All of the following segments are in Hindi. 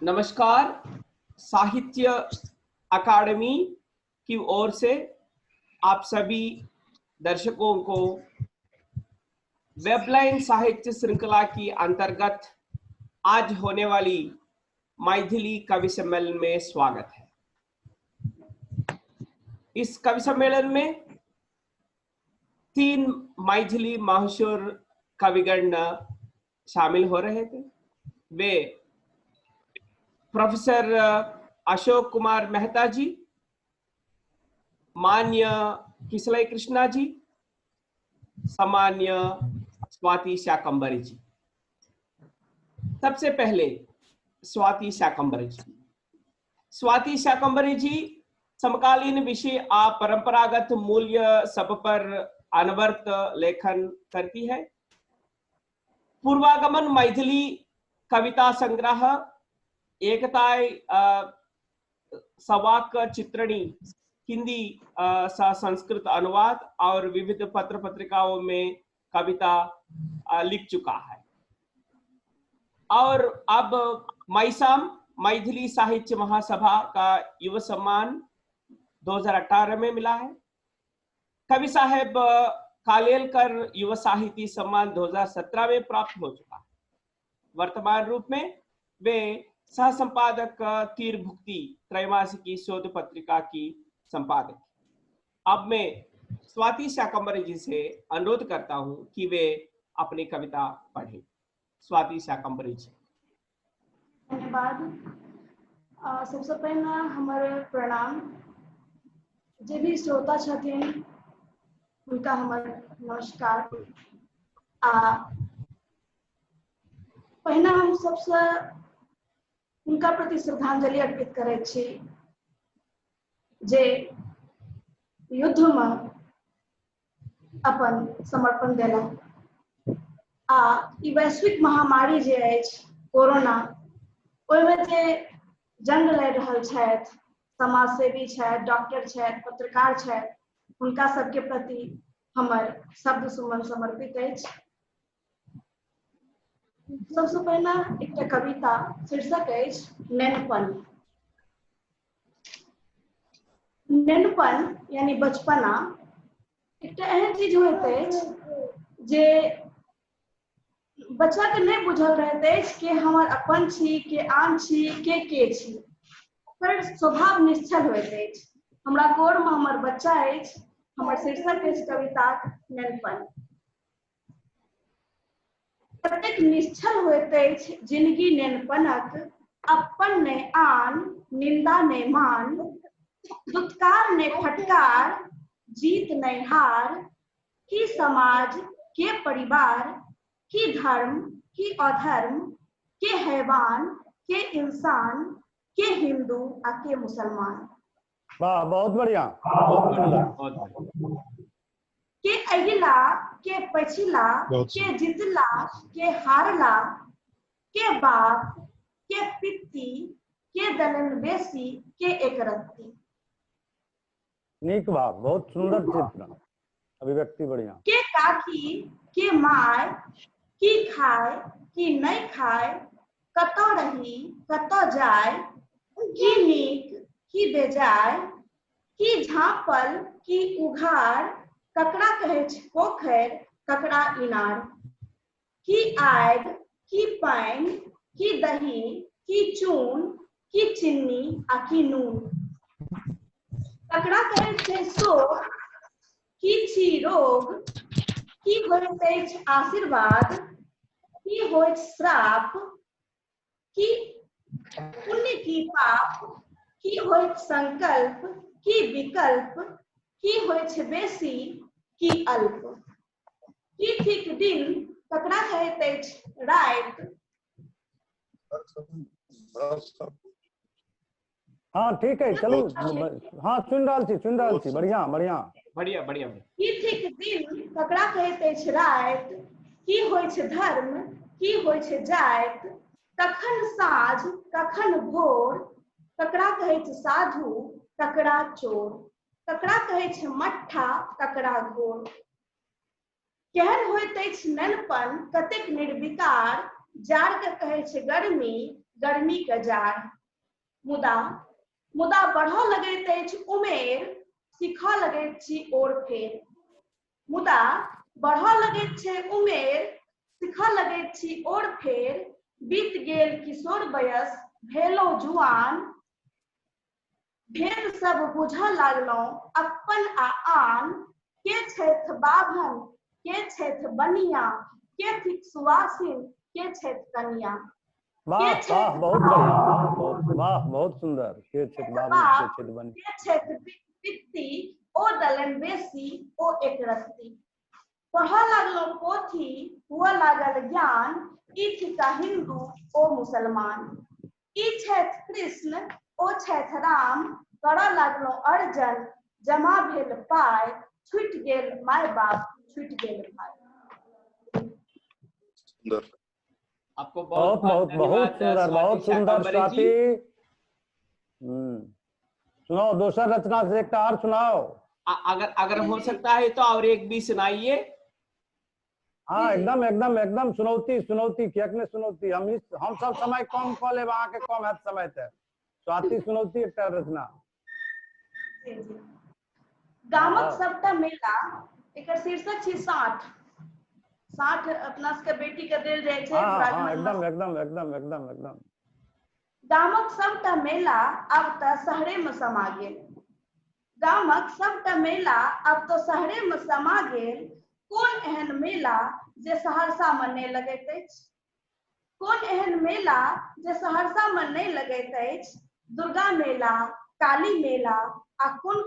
नमस्कार। साहित्य अकादमी की ओर से आप सभी दर्शकों को वेबलाइन साहित्य श्रृंखला की अंतर्गत आज होने वाली मैथिली कवि सम्मेलन में स्वागत है। इस कवि सम्मेलन में 3 मैथिली मशहूर कविगण शामिल हो रहे थे। वे प्रोफेसर अशोक कुमार मेहता जी, मान्य किसलय कृष्णा जी, सामान्य स्वाति शाकंभरी जी। सबसे पहले स्वाति शाकंभरी जी। स्वाति शाकंभरी जी समकालीन विषय आ परंपरागत मूल्य सब पर अनवर्त लेखन करती है। पूर्वागमन मैथिली कविता संग्रह, एकताय सवाक चित्रणी, हिंदी संस्कृत अनुवाद और विविध पत्र पत्रिकाओं में कविता लिख चुका है। और अब मैसाम मैथिली साहित्य महासभा का युवा सम्मान 2018 में मिला है। कवि साहेब कालेलकर युवा साहित्य सम्मान 2017 में प्राप्त हो चुका है। वर्तमान रूप में वे सह संपादक तीर भुक्ति त्रैमासिकी शोध पत्रिका की संपादक। अब मैं स्वाति शाकंभरी जी से अनुरोध करता हूं कि वे अपनी कविता पढ़ें। स्वाति शाकंभरी जी। धन्यवाद। सबसे पहला हमारे प्रणाम। जे भी श्रोता छथिन उनका हमार नमस्कार। पहिना हम सबसे उनका प्रति श्रद्धांजलि अर्पित करै छी जे युद्ध में अपन समर्पण देला। ई वैश्विक महामारी जे अछि कोरोना, ओहिमे जे जंग लड़ रहल छथि, समाजसेवी छथि, डॉक्टर छथि, पत्रकार छथि, उनका सबके प्रति हमर शब्द सुमन समर्पित अछि। सबसे पहला एक कविता, शीर्षक अछि नेनपन। नेनपन यानी बचपना एक एहन चीज होइत अछि जे बच्चा के नहीं बुझल रहत अछि कि हमर अपन छी, के आन छी, के छी। ओकर स्वभाव निश्चल होइत अछि। हमरा कोर में हमर बच्चा अछि। हमर शीर्षक अछि कविताक नेनपन। कतेक निश्चल होइत अछि जिंदगी नेनपनक, अपन ने आन, निंदा ने मान, दुत्कार ने फटकार, जीत नहीं हार, की समाज, के परिवार, की धर्म, की अधर्म, के हैवान, के इंसान, के हिंदू आ के मुसलमान। वाह, बहुत बढ़िया, बहुत बढ़िया। के अगिला, के पछिला, के जितला, के हारला, के बाप, के पित्ती, के दलन बेसी, के एक रत्ती। नीक बा, बहुत सुंदर चित्र, अभिव्यक्ति बढ़िया। के काकी, के माय, की खाए, की नहीं खाए, कतो रही, कतो जाए, की नीक, की बेजाय, की झांपल, की उघार, ककरा कहै छै पोखर, ककरा इनार, की आग, की पानि, की दही, की चून, की चीनी आ की नून, ककरा कहै छै शोक, की छी रोग, की होइत अछि आशीर्वाद, की होइत श्राप, की पुण्य की पाप, की होइत संकल्प, की विकल्प, की होइत छै बेसी, की अल्प, की ठीक दिन, ककरा कहैत अछि राति। हाँ ठीक है, चलो। हाँ सुन रहा छी। बढ़िया बढ़िया बढ़िया बढ़िया। की ठीक दिन, ककरा कहैत अछि राति, की होइत छै धर्म, की होइत छै जाति, कखन साँझ, कखन भोर, ककरा कहैत छै साधु, ककरा चोर, ककरा कहैत छै मट्ठा, ककरा गोर। केहन होइत अछि नेनपन, कतेक निर्विकार, जाड़ के कहै छै गर्मी, गर्मी के जार। मुदा मुदा बढ़ऽ लगैत अछि उमेर, सीखऽ लगैत छी और फेर। मुदा बढ़ऽ लगैत छै उमेर, सीखऽ लगैत छी और फेर। बीत गेल किशोर वयस, भेलहुँ जुआन, भेद सब बुझऽ लागलहुँ अपन आ आन। के छथि बाभन, के छथि बनिया, के थिक सुवासिन, के छथि कनिया। वाह वाह, बहुत बढ़िया, वाह बहुत सुंदर। के छथि बाबू, के छथि बनिया, के छथि पित्ती, ओ दलन बेसी, ओ एक रत्ती। पढ़ऽ लागलहुँ पोथी, हुअ लागल ज्ञान। ई थिका हिन्दू, ओ मुसलमान। ई छथि कृष्ण, ओ छथि राम। करऽ लागलहुँ अर्जन, जमा भेल पाय। छुटि गेल माय बाप, छुटि गेल भाई। सुंदर। आपको बहुत बहुत बहुत सुंदर, बहुत सुंदर स्वाति। सुनाओ दूसरा रचना से एक और सुनाओ। अगर हो सकता है तो और एक भी सुनाइए। हाँ एकदम एकदम एकदम सुनौती सुनौती कियकने सुनौती। हम सब समय कम कऽ लेब, अहाँ के कम हैत समय ते। स्वाति सुनौती एकटा रचना। गामक सबटा मेला, एकर शीर्षक छी 60। 60 अपना सबके बेटी के देल जाइ छै। हाँ एकदम एकदम एकदम एकदम एकदम। गामक सबटा मेला आब तऽ शहरे में समा गेल। गामक सबटा मेला आब तो शहरे में समा गेल। कोन एहन मेला जे सहरसा में नहीं लगैत अछि? कोन एहन मेला जे सहरसा में नहीं लगैत अछि? दुर्गा मेला, काली मेला, आ कोन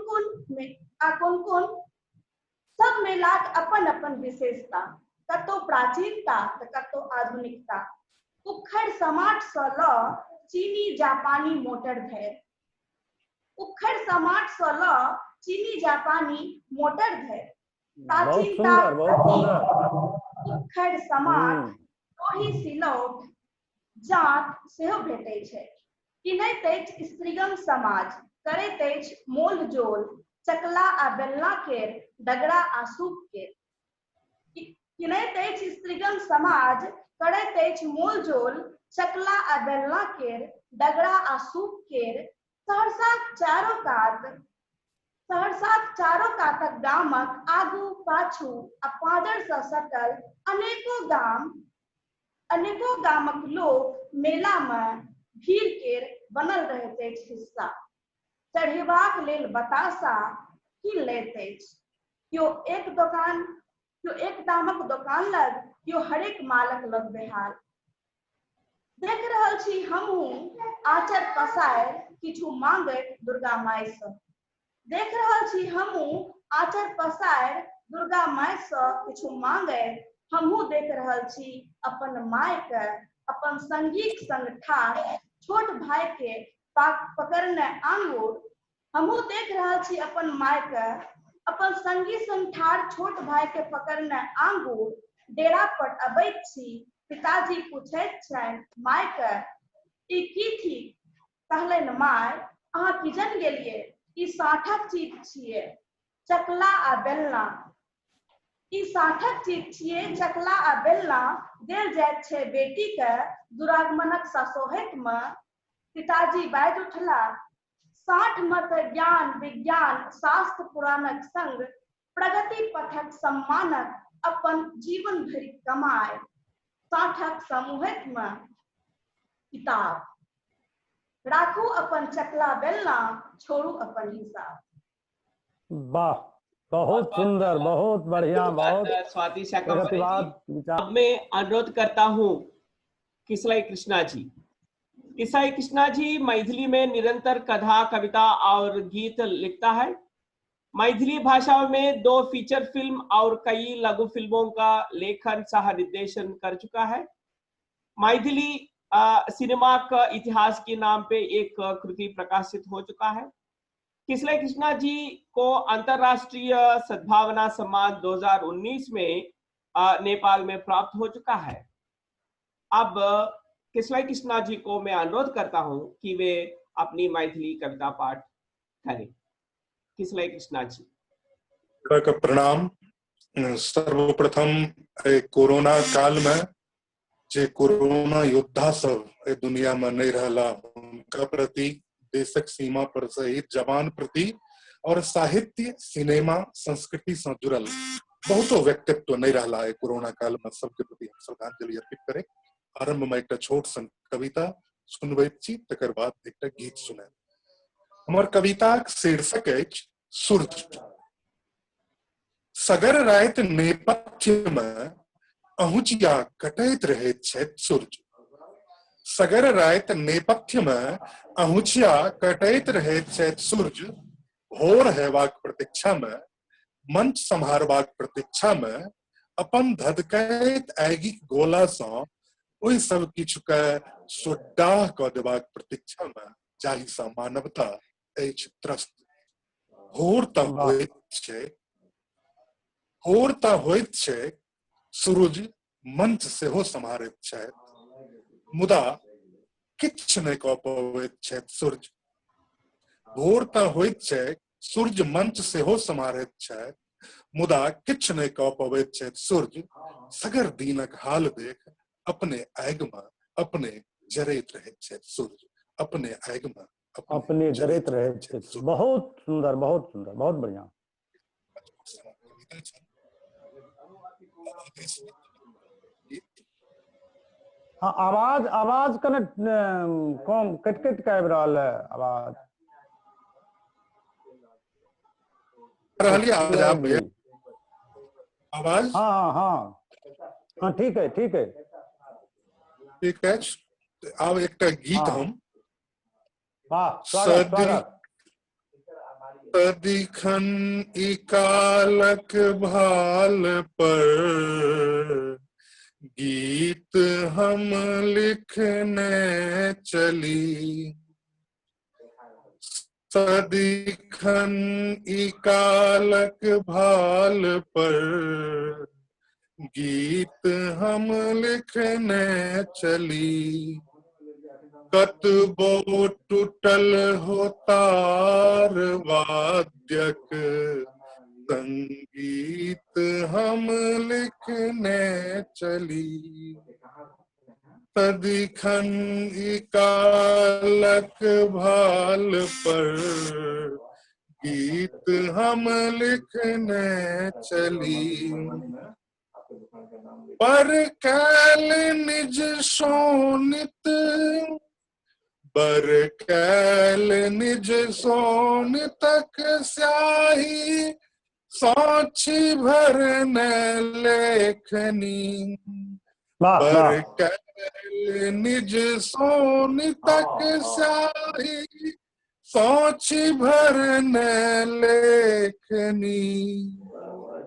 कोन सब मेलाक अपन अपन विशेषता। कतौ प्राचीनता तऽ कतौ आधुनिकता। उखड़ समाट सँ लऽ चीनी जापानी मोटर धरि। उखड़ समाट सँ लऽ चीनी जापानी मोटर धरि। प्राचीनता उखड़ समाट, लोही सिलौट, जांत सेहो भेटै छै। किनैत अछि स्त्रीगण समाज, करैत अछि मोल जोल। चकला आ बेलना केर, डगरा आ सूप केर। किनैत अछि स्त्रीगण समाज, करैत अछि मोल जोल। चकला आ बेलना केर, डगरा आ सूप केर। सहरसाक चारो कातक गामक आगू पाछू आ पाँजर सँ सटल अनेको गामक लोक मेला में भीड़ केर बनल रहैत अछि हिस्सा। चढ़ेबाक लेल बतासा कीन लैत अछि। केओ एक दामक दोकान लग, केओ हरेक मालक लग बेहाल। देख रहल छी हमहूँ आँचर पसारि, किछु मांगैत दुर्गा माय सँ। देख रहल छी हमहूँ आँचर पसारि, दुर्गा माय सँ किछु मांगैत। हमहूँ देख रहल छी अपन माय के, अपन संगीक संग ठाढ़, छोट भाई के पकड़ने आंगुर। हमहूँ देख रहल छी अपन माय के, अपन संगी संग ठाढ़, छोट भाई के पकड़ने आंगुर। डेरा पर अबैत छी, पिताजी पूछैत छनि माय के, ई की थिक? कहलनि माय, अहाँ किजन गेलियै? ई 60क चीज छियै, चकला आ बेलना। ई 60क चीज छियै, चकला आ बेलना। देल जाइत छै बेटी के दुरागमनक ससोहैत में। पिताजी बाजि उठला, 60 में तऽ ज्ञान विज्ञान शास्त्र पुराणक संग प्रगति पथक सम्मानक अपन जीवन भरि कमाय। 60क समूहक में किताब, राखू अपन चकला बेलना, छोड़ू अपन हिसाब। वाह बहुत सुंदर, बहुत बढ़िया, बहुत स्वाति शाकंभरी जी। अब मैं अनुरोध करता हूँ किसलाई कृष्णा जी। किसलाई कृष्णा जी मैथिली में निरंतर कथा, कविता और गीत लिखता है। मैथिली भाषा में 2 फीचर फिल्म और कई लघु फिल्मों का लेखन सह निर्देशन कर चुका है। मैथिली सिनेमा का इतिहास के नाम पे एक कृति प्रकाशित हो चुका है। किसलाई कृष्णा जी को अंतरराष्ट्रीय सद्भावना सम्मान 2019 में नेपाल में प्राप्त हो चुका है। अब किसलाई कृष्णा जी को मैं अनुरोध करता हूं कि वे अपनी मैथिली कविता पाठ करें। किसलाई कृष्णा जी का प्रणाम। सर्वप्रथम कोरोना काल में जे कोरोना योद्धा सब ए दुनिया में नहीं रहला उनका प्रति, देशक सीमा पर शहीद जवान प्रति और साहित्य सिनेमा संस्कृति से जुड़ल बहुतो व्यक्तित्व नहीं रहला है कोरोना काल में सबके प्रति हम श्रद्धांजलि अर्पित करें। आरंभ में एक छोट सन कविता सुनबैत छी, तकर बाद एक गीत सुने। हमर कविताक शीर्षक अछि सूर्य। सगर राति नेपथ्य में अहुचिया कटैत रहैत छथि सूर्य। सगर राति नेपथ्य में अहुचिया कटैत रहैत छथि सूर्य। भोर हेबाक प्रतीक्षा में, मंच सम्हारबाक प्रतीक्षा में, अपन धधकैत आगिक गोला सँ ओहि सब किछु के सोड्डाह क देबाक प्रतीक्षा में जाहि सँ मानवता अछि त्रस्त। भोर त होइत छै, सूरज मंच सेहो सम्हारैत छथि, मुदा किछु नहि कऽ पबैत छथि सूर्य। भोर त होइत छै, सूर्य मंच सेहो सम्हारैत छथि, मुदा किछु नहि कऽ पबैत छथि सूर्य। सगर दीनक हाल देख अपने आगि में अपने जरैत रहैत छथि सूर्य। अपने आगि में अपने जरैत रहैत छथि। बहुत सुंदर, बहुत सुंदर, बहुत बढ़िया। हाँ, आवाज कने कम कट के आबि रहल है आवाज। आवाज हाँ हाँ हाँ हाँ, ठीक है ठीक है ठीक है। अब एक गीत हम सदिखन ई कालक भाल पर गीत हम लिखने चली। सदिखन ई कालक भाल पर गीत हम लिखने चली। कतबो टूटल हो तार वाद्यक संगीत हम लिखने चली। सदिखन ई कालक भाल पर गीत हम लिखने चली। पर कैल निज सोनित, बर कैल निज सोनितक स्याही साक्षी भरने लेखनी। बर कैल निज सोनितक स्याही साक्षी भरने लेखनी।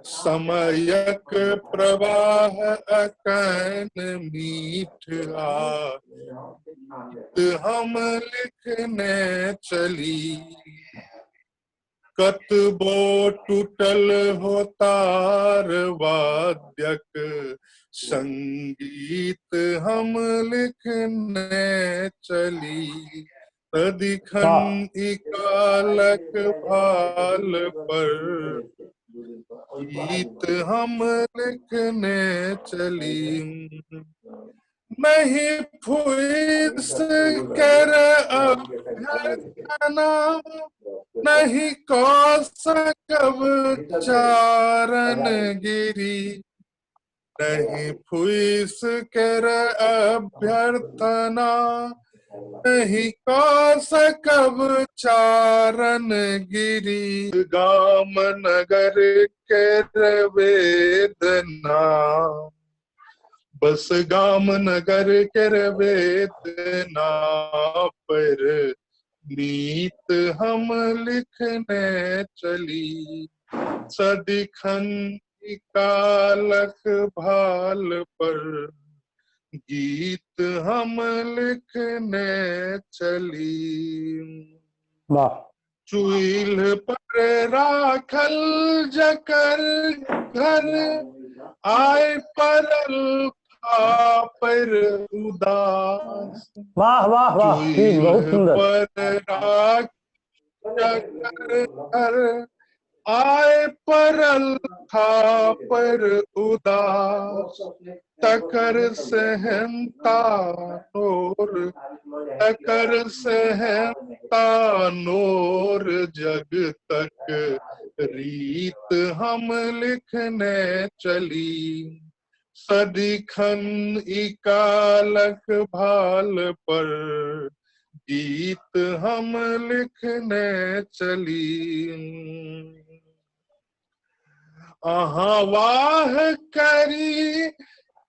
समयक प्रवाह अकैन मीठ हम लिखने चली। कतबो टूटल हो तार वाद्यक संगीत हम लिखने चली। सदिखन ई कालक भाल पर गीत हम लिखने चली। नहीं फुइस कर अभ्यर्थना, नहीं कऽ सकब चारण गिरी। नहीं फुइस कर अभ्यर्थना, नहीं कऽ सकब चारण गिरी। गाम नगर के वेदना, बस गाम नगर के वेदना पर नीत हम लिखने चली। सदिखन ई कालक भाल पर गीत हम लिखने चली। वाह। चूल्ह पर राखल जकर घर आय परल पर उदास। वाह वाह वाह, ठीक, बहुत सुंदर। पर राखल जकर घर आए परल था पर उदास, तकर सहनता नोर, तकर सहनता नोर, जग तक रीत हम लिखने चली, सदिखन इकालक भाल पर गीत हम लिखने चली। वाह करी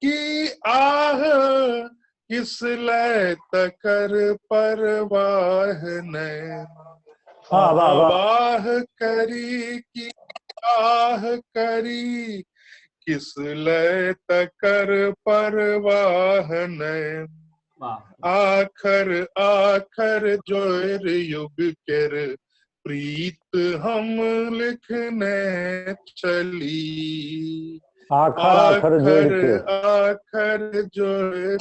की आह, किस लय तकर परवाह ने, वाह करी की आह करी, किस लय तकर परवाह ने, आखर आखर जोर युग केर प्रीत हम लिखने चली, आखर आखर जोर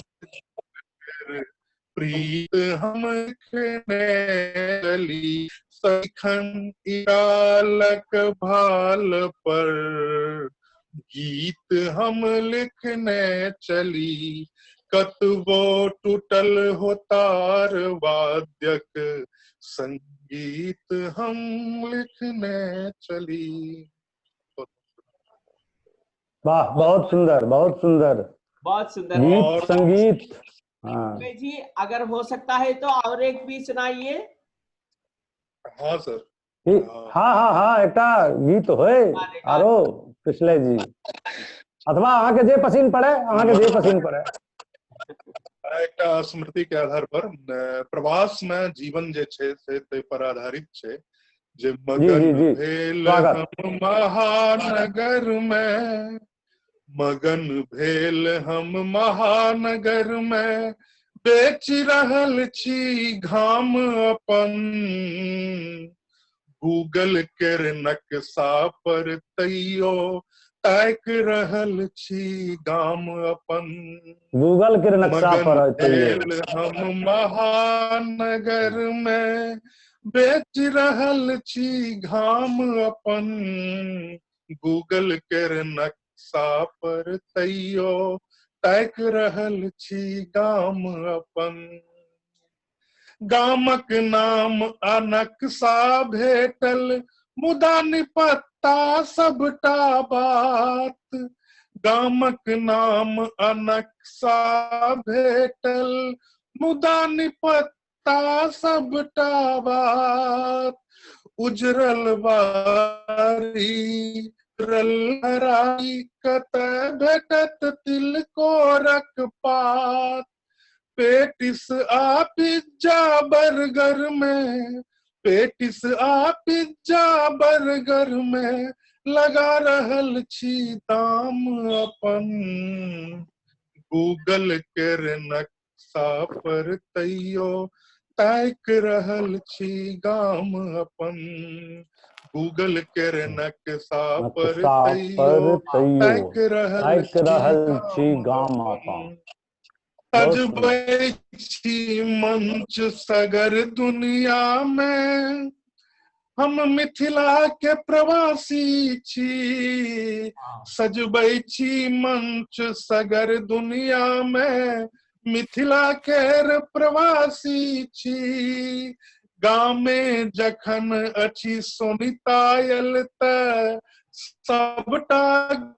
प्रीत हम लिखने चली, सखन इकालक भाल पर गीत हम लिखने चली, कतबो टूटल हो तार वाद्यक संगीत हम लिखने चली। वाह, बहुत सुंदर, बहुत सुंदर, बहुत सुंदर गीत संगीत। हाँ जी, अगर हो सकता है तो और एक भी सुनाइए। हाँ सर, हाँ हाँ हाँ, एक गीत होए आरो पिछले जी, अथवा अहाँ के जे पसीन पड़े, अहाँ के जे पसीन पड़े। एक स्मृति के आधार पर प्रवास में जीवन जे छे से ते पर आधारित छे, जे मगन भेल हम महानगर में, मगन भेल हम महानगर में, बेच रहल छी घाम अपन, गूगल केर नक्शा पर तैयो ताक रहल छी गाम अपन, गूगल के नक्शा पर भेल हम महानगर में, बेच रहल छी घाम अपन, गूगल केर नक्शा पर तैयो ताक रहल छी गाम अपन, गामक नाम आ नक्शा भेटल, मुदा निपत्ता सबटा बात, गामक नाम आ नक्शा भेटल, मुदा निपत्ता सबटा बात, उजरल बारी हराई, कतय भेटत तिलकोरक पात, पेटिस आ पिज्जा बर्गर में, पेटिस आ पिज्जा बर्गर में, लगा रहल छी दाम अपन, गूगल केर नक्शा पर तैयो ताक रहल छी गाम अपन, गूगल केर नक्शा पर तैयो ताक रहल छी गाम अपन, सजबै छी मंच सगर दुनिया में, हम मिथिला के प्रवासी छी, सजबै छी मंच सगर दुनिया में, मिथिला केर प्रवासी छी, गामे जखन अछि सोनितायल त सबटा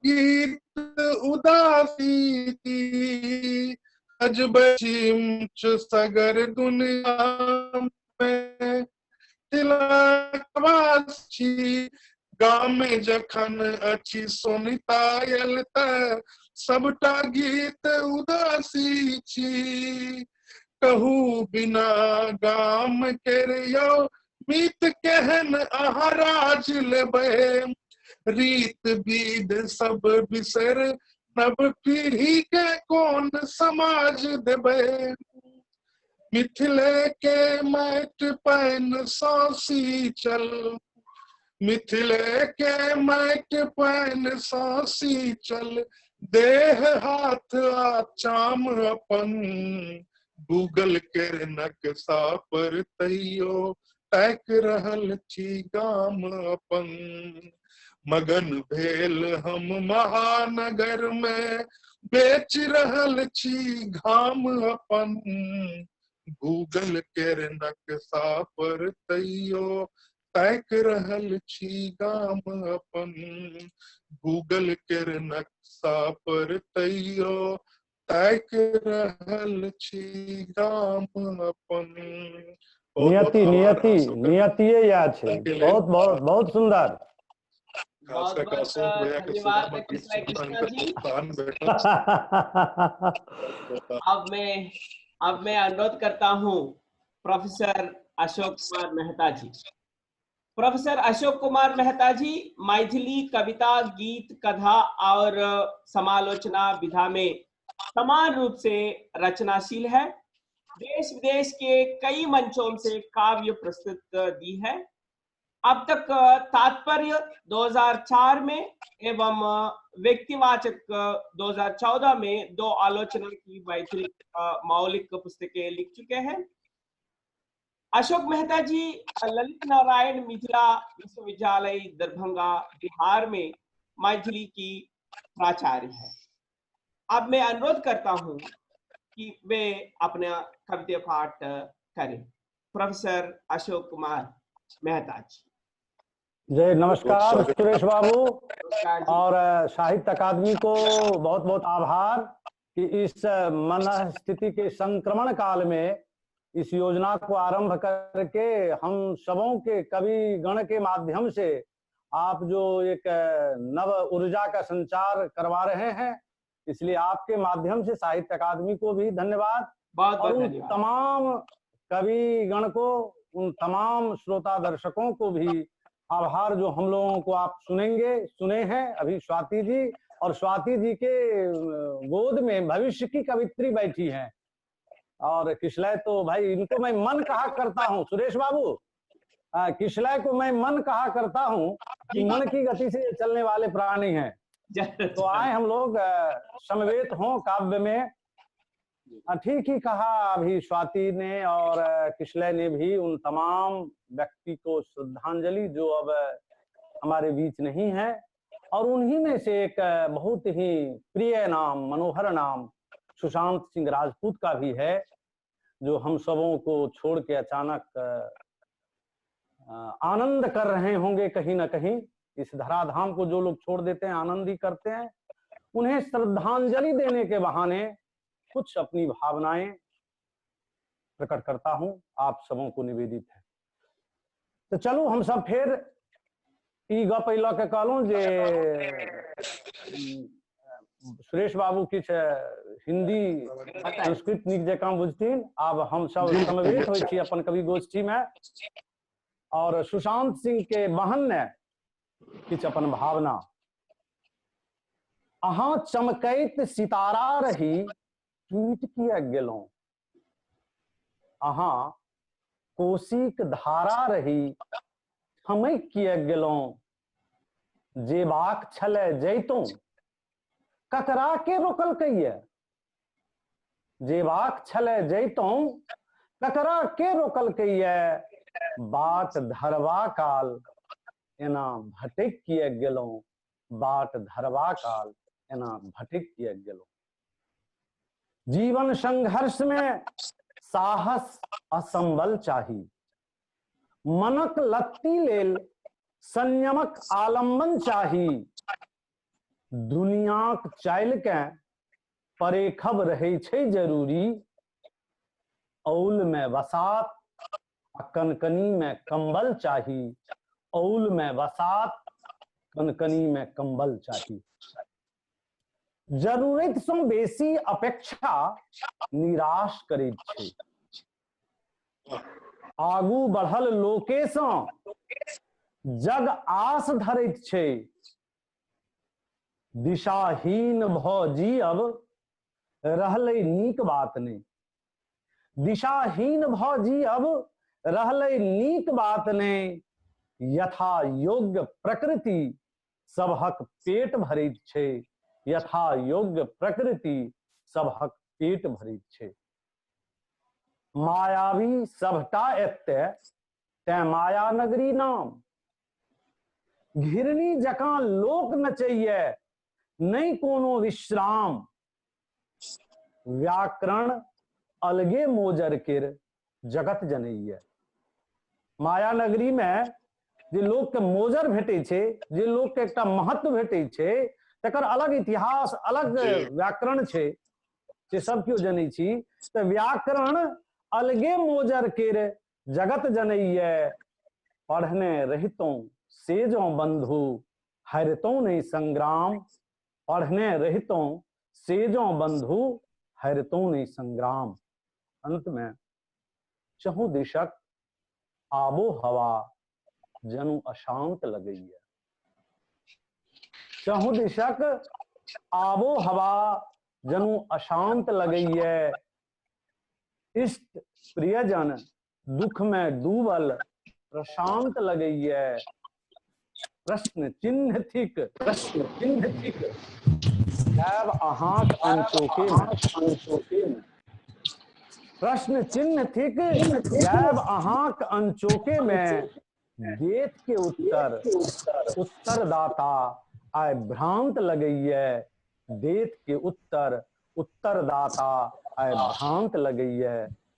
गीत उदासी थी, सजबै छी मंच सगर दुनिया में, छी गामे जखन अछि सोनितायल त सबटा गीत उदासी छी, कहू बिना गाम केर यौ मीत केहन अहाँ राज लेबै, रीत विध सब बिसर नव पीढ़ी के कोन समाज देबै, मिथिले के माटि पानि सँ सींचल, मिथिले के माटि पानि सँ सींचल, देह हाथ आ चाम अपन, गूगल केर नक्शा पर तैयो तैक रहल छी गाम अपन। मगन भेल हम महानगर में बेच रहल छी घाम अपन। गूगल केर नक्शा पर तैयो तैक रहल छी गाम अपन। गूगल केर नक्शा पर तैयो तैक रहल छी गाम अपन। नियति नियति नियतिये या छै। के बहुत बहुत बहुत सुंदर। खास बहुत करके बहुत अशोक भैया के धन्यवाद सुदामा गीत कृष्णा सुनना कृष्णा इनका जी। स्थान बैठा। अब मैं अनुरोध करता हूं प्रोफेसर अशोक कुमार मेहता जी। प्रोफेसर अशोक कुमार मेहता जी मैथिली कविता, गीत, कथा और समालोचना विधा में समान रूप से रचनाशील है। देश विदेश के कई मंचों से काव्य प्रस्तुत दी है। अब तक तात्पर्य 2004 में एवं व्यक्तिवाचक 2014 में 2 आलोचना की मैथिली मौलिक पुस्तकें लिख चुके हैं। अशोक मेहता जी ललित नारायण मिथिला विश्वविद्यालय दरभंगा बिहार में मैथिली की प्राचार्य है। अब मैं अनुरोध करता हूं कि वे अपना कविता पाठ करें। प्रोफेसर अशोक कुमार मेहता जी। जय नमस्कार सुरेश बाबू नमस्कार जी। और साहित्य अकादमी को बहुत बहुत आभार कि इस मनस्थिति के संक्रमण काल में इस योजना को आरंभ करके हम सबों के कवि गण के माध्यम से आप जो एक नव ऊर्जा का संचार करवा रहे हैं, इसलिए आपके माध्यम से साहित्य अकादमी को भी धन्यवाद। बहुत और बहुत उन धन्यवाद। तमाम कवि गण को, उन तमाम श्रोता दर्शकों को भी आभार जो हम लोगों को आप सुने हैं अभी स्वाति जी, और स्वाति जी के गोद में भविष्य की कवित्री बैठी हैं। और किशलय तो भाई इनको मैं मन कहा करता हूँ सुरेश बाबू, किशलय को मैं मन कहा करता हूँ कि मन की गति से चलने वाले प्राणी हैं। तो आए हम लोग समवेत हों काव्य में। ठीक ही कहा अभी स्वाति ने और किशलय ने भी उन तमाम व्यक्ति को श्रद्धांजलि जो अब हमारे बीच नहीं है, और उन्हीं में से एक बहुत ही प्रिय नाम, मनोहर नाम सुशांत सिंह राजपूत का भी है, जो हम सबों को छोड़ के अचानक आनंद कर रहे होंगे कहीं ना कहीं। इस धराधाम को जो लोग छोड़ देते हैं आनंद ही करते हैं। उन्हें श्रद्धांजलि देने के बहाने कुछ अपनी भावनाएं प्रकट करता हूं, आप सबों को निवेदित है। तो चलो हम सब फिर ई गप अइला के कहलूं जे सुरेश बाबू किछ हिंदी संस्कृत नीक जकां बुझथिन। आब हम सब समवेत होइ छी अपन कवि गोष्ठी में, और सुशांत सिंह के बहन ने किछ अपन भावना। अहाँ चमकैत सितारा रही टूट किया गेलौं, अहाँ कोशिक धारा रही थमैक किया गेलौं। जेबाक छलै जैतौं ककरा के रोकलकैये, जेबाक छलै जैतौं ककरा के रोकलकैये। बाट धरवा काल एना भटक किया गेलौं, बाट धरवा काल एना भटक किया गेलौं। जीवन संघर्ष में साहस असंबल चाही, मनक लत्ती लेल संयमक आलम्बन चाही। दुनियाक चालि के परेखब रहै छै जरूरी, औल में बसात आ कनकनी में कंबल चाही, औल में बसात कनकनी में कंबल चाही। जरूरत से बेसी अपेक्षा निराश करैत छै, आगू बढ़ल लोके सँ जग आस धरैत छै। दिशाहीन भ जीब रहलै नीक बात नहि, दिशाहीन भ जीब रहलै नीक बात नहि। यथा योग्य प्रकृति सबहक पेट भरैत छै, यथा योग्य प्रकृति सबहक पेट भरैत छै। मायावी सबटा एते तै माया नगरी नाम। घिरनी जकां लोक नचैये नहीं कोनो विश्राम। व्याकरण अलगे मोजर किर जगत जनैये। माया नगरी में जे लोक के मोजर भेटै छै, जे लोक के एकटा महत्व भेटै छै, तकर अलग इतिहास, अलग व्याकरण छै, से सब क्यों जनै छी। तऽ व्याकरण अलगे मोजर किर जगत जनैये। पढ़ने रहितों से जो बंधु हरितों नहीं संग्राम। पढ़ने रहितों से जो बंधु हरितों नहीं संग्राम। अंत में चहु दिशक आबो हवा जनु अशांत लगई है। चहु दिशक आबो हवा जनु अशांत लगई है। इष्ट प्रियजन दुख में डूबल प्रशांत लगई है। प्रश्न चिन्ह थिक जैब अहाँक अनचोके में। प्रश्न चिन्ह थिक जैब अहाँक अनचोके में। देत के उत्तरदाता आय भ्रांत लगैये। देत के उत्तरदाता आय भ्रांत लगैये।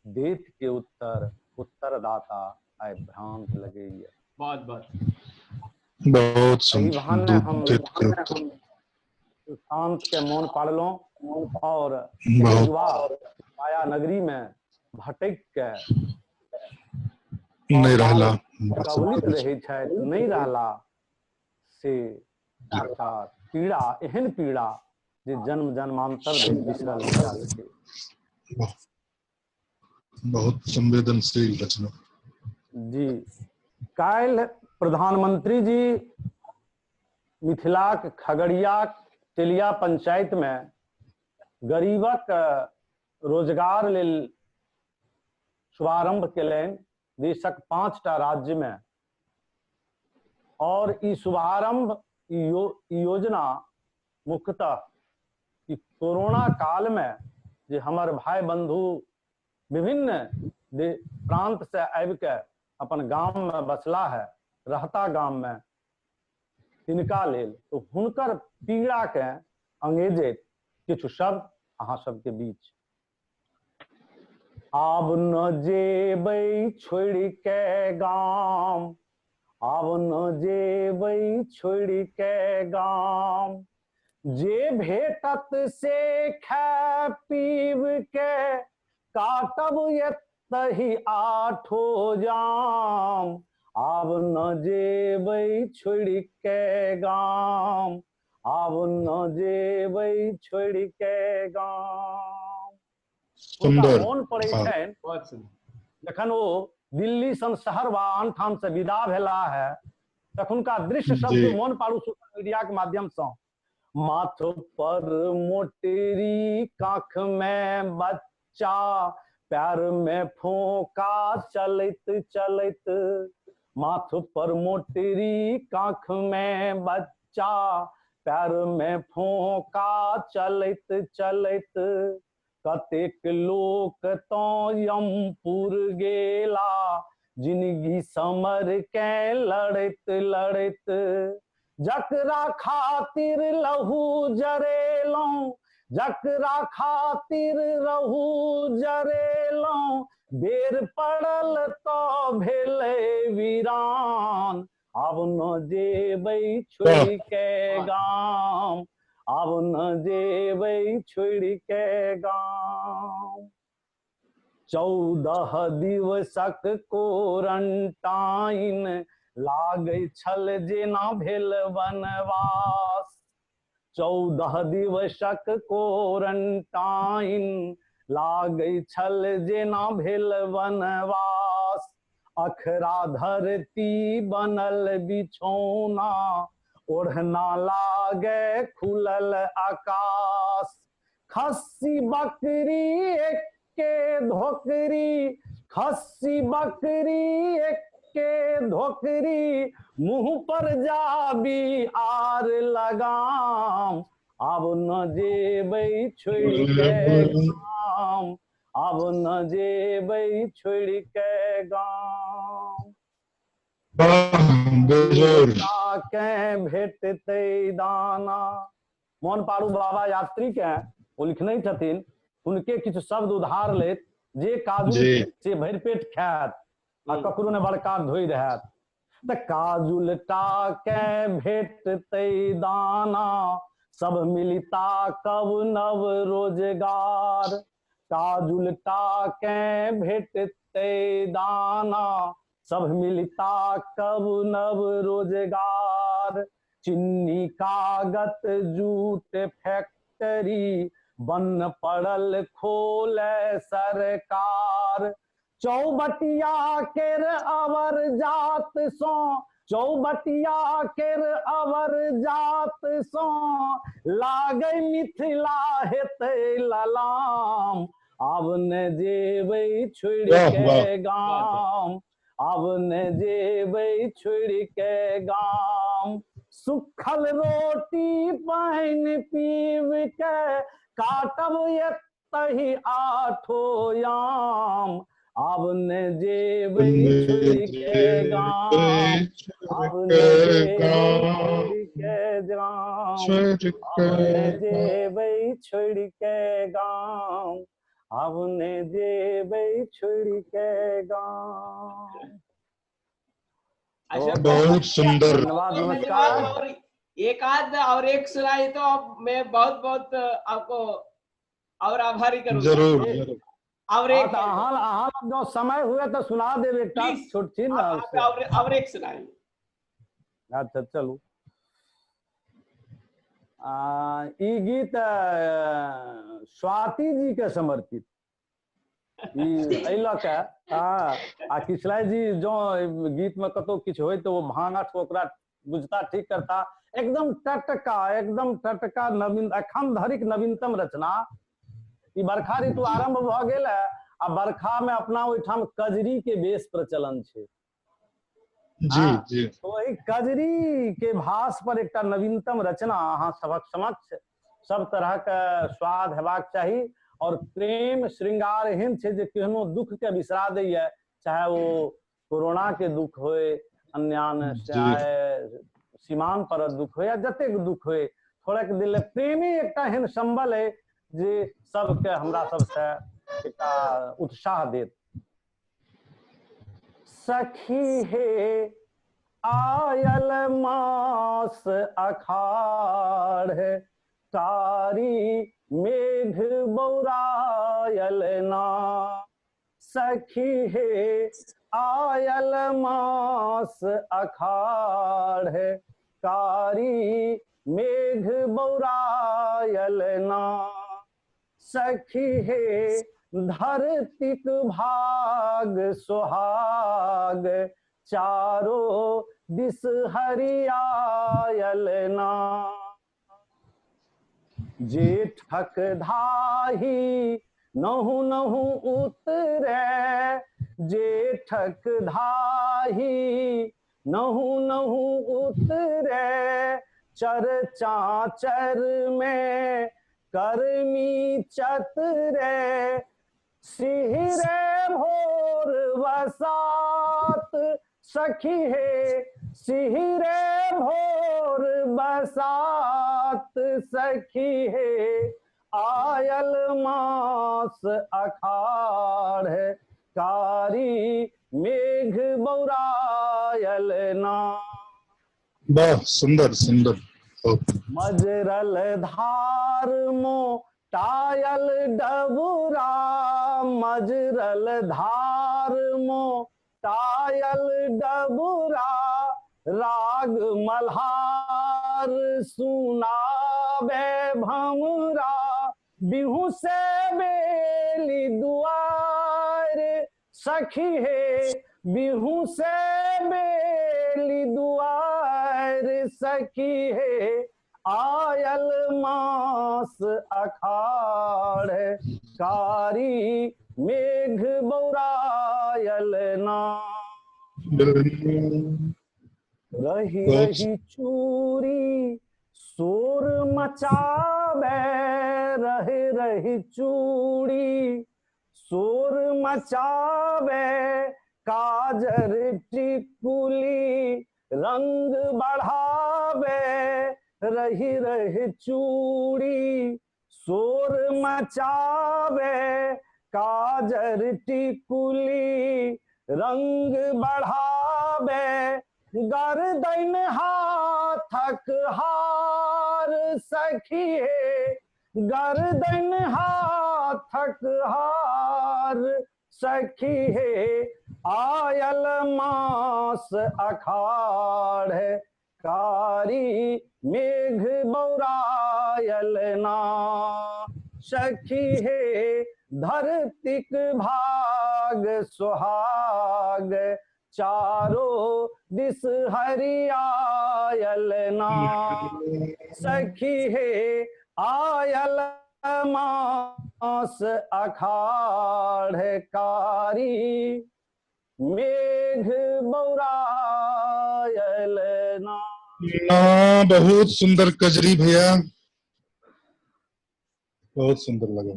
देत के उत्तरदाता आय भ्रांत लगैये। बहुत हम शांत के मौन पाड़लों और युवा माया नगरी में भटक के नहीं रहला कवलित रहे छथि, नहीं रहला से प्रकार पीड़ा, एहन पीड़ा जे जन्म जन्मांतर धरि बिसरल नहि जा सके। बहुत संवेदनशील रचना जी। काल्हि प्रधानमंत्री जी मिथिलाक खगड़िया तेलिया पंचायत में गरीबक रोजगार लेल शुभारंभ केलनि देशक 5टा राज्य में। और ई शुभारंभ योजना मुख्यतः कोरोना काल में जे हमर भाई बंधु विभिन्न प्रांत से आबि के अपन गांव में बसला है, रहता गांव में, तिनका लेल तो हुनकर पीड़ा के अंगेजैत किछु शब्द अहाँ सबके बीच। आब न जेबै छोड़ि के गाम, आब न जेबै छोड़ि के गाम। जे भेटत से खा पीब के काटब एतहि 8 जाम। आब न जेबै छोड़ि के गाम, आब न जेबै छोड़ि के गाम। मोन पड़ै छनि जखन ओ दिल्ली सन शहर वा आन ठाम से विदा भेला है, तखुनका दृश्य शब्द मोन पाड़ू सोशल मीडिया के माध्यम से। माथ पर मोटेरी, काख में बच्चा, पैर में फोका चलैत चलैत। माथ पर मोटेरी, काख में बच्चा, पैर में फोका चलैत चलैत। कतेक लोक तो यमपुर गेला, जिंदगी समर के लड़ैत लड़ैत। जकरा खातिर लहू जरेलौं, जकरा खातिर रहू जरेलौं, बेर पड़ल तो भेलै वीरान। आब न जेबै छोड़ि के गाम, आब न जेबै छोड़ि के गाम। 14 दिवसक क्वारंटाइन लागै छल जेना भेल वनवास। 14 दिवसक क्वारंटाइन लागै छल जेना भेल वनवास। अखरा धरती बनल बिछौना, ओढ़ना लागे खुलल आकाश। खस्सी बकरी एके धोकरी, खस्सी बकरी एके धोकरी, मुंह पर जाबी आर लगाम। आब न जेबै छोड़ि के गाम, आब न जेबै छोड़ि के गाम। के भेटते दाना। मोहन पाड़ू बाबा यात्री के हैं, वो लिखने छथिन, उनके किछु शब्द उधार लेत, जे काजुल से भरि पेट खायत आ ककरो ने बड़का धोई रहत। त काजुल के भेटते दाना, सब मिलता कब नव रोजगार। काजुल के भेटते दाना, सब मिलता कब नव रोजगार। चिन्नी कागत जूट फैक्ट्री, बन पड़ल खोले सरकार। चौबटिया केर अवर जात सो, चौबटिया केर अवर जात सो, लागे मिथिला हेतै ललाम। आब ने जेबै छोड़ के गाम, आब ने जेबै छोड़ के गाम। सुखल रोटी पानि पीब के, काटब एतहि आठो याम। आब ने जेबै छोड़ के गाम, आब ने जेबै छोड़ के गाम, आब ने जेबै छोड़ के गाम, आब ने जेबै छोड़ के गाम। बहुत सुंदर, धन्यवाद, नमस्कार। और एक आध और एक सुनाई तो अब मैं बहुत बहुत आपको और आभारी करूंगा। जरूर जरूर। और एक जो समय हुए तो सुना दे बेटा, छोट छी ना। और एक सुनाई। अच्छा चलू। ई गीत स्वाति जी के समर्पित। किशलाई जी जो गीत में कतो किछु होय तो वो भांगत ओकरा बुझता ठीक करता। एकदम टटका नवीन, अखन धरिक नवीनतम रचना। ई बरखा ऋतु आरंभ भ गेल है, आ बरखा में अपना ओहिठाम कजरी के बेस प्रचलन छे। जी जी। तो वही कजरी के भास पर एक नवीनतम रचना अहाँ सबक समक्ष। सब तरह के स्वाद हेबाक चाही, और प्रेम श्रृंगार एहन छे जे केहनो दुख के बिसरा दैया, चाहे वो कोरोना के दुख होय, अन्यान सीमान पर दुख होय, या जतेक दुख होय, थोड़ा के दिल प्रेमी एकटा एहन संबल है जे सबके हमरा सबसे एकटा उत्साह देत। सखी हे आयल मास अखाड़, कारी मेघ बौरायल ना। सखी हे आयल मास अखाड़, कारी मेघ बौरायल ना। सखी हे धरतीक भाग सुहाग, चारो दिस हरियायल ना। जेठक धाही नहु नहु उतरे, जेठक धाही नहु नहु उतरे। चर्चा चर में कर्मी चतरे, सिहरे भोर बसात। सखी हे सिहरे भोर बसात, सखी हे आयल मास अखाड़, कारी मेघ बौरायल ना। बहुत सुंदर सुंदर। मजरल धार मोटायल डबुरा, मजरल धार मोटायल डबुरा। राग मल्हार सुनाबे भमरा, बिहू से बेली दुआर। सखी हे बिहू से बेली दुआर, सखी हे आयल मास अखाड़, कारी मेघ बौरायल ना। रही रही चूरी शोर मचावे, रही रही चूड़ी शोर मचावे। काजर टिकुली रंग बढ़ावे, रही रही चूड़ी शोर मचावे। काजर टिकुली रंग बढ़ावे, गर्दन हाथक हार सखिए, गर्दन हाथक हार सखिए। आयल मास अखाड़ कारी, मेघ बौरायल ना सखी है। धरतिक भाग सुहाग, चारों दिस हरियायल ना सखी है। आयल मास अखाड़ कारी, मेघ बौरायल ना। बहुत सुंदर कजरी भैया, बहुत सुंदर लगा।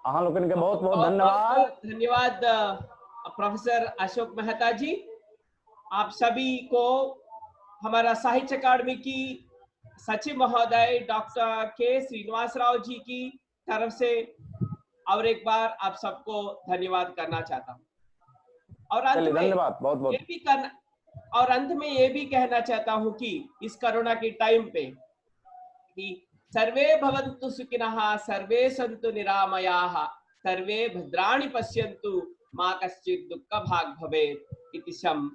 अहाँ लोगन के बहुत बहुत धन्यवाद। धन्यवाद प्रोफेसर अशोक मेहता जी। आप सभी को हमारा साहित्य अकादमी की सचिव महोदय डॉक्टर के श्रीनिवास राव जी की तरफ से और एक बार आप सबको धन्यवाद करना चाहता हूँ। और अंत में धन्यवाद बहुत बहुत। ये भी करना, और अंत में ये भी कहना चाहता हूँ कि इस कोरोना के टाइम पे कि सर्वे भवन्तु सुखिनः, सर्वे सन्तु निरामयाः, सर्वे भद्राणि पश्यन्तु, मा कश्चित् दुःख भाग् भवेत् इति शम्।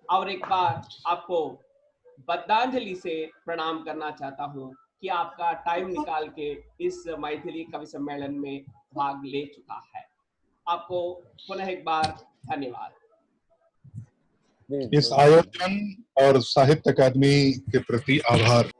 और एक बार आपको बद्धांजलि से प्रणाम करना चाहता हूँ कि आपका टाइम निकाल के इस मैथिली कवि सम्मेलन में भाग ले चुका है। आपको पुनः एक बार धन्यवाद। इस आयोजन और साहित्य अकादमी के प्रति आभार।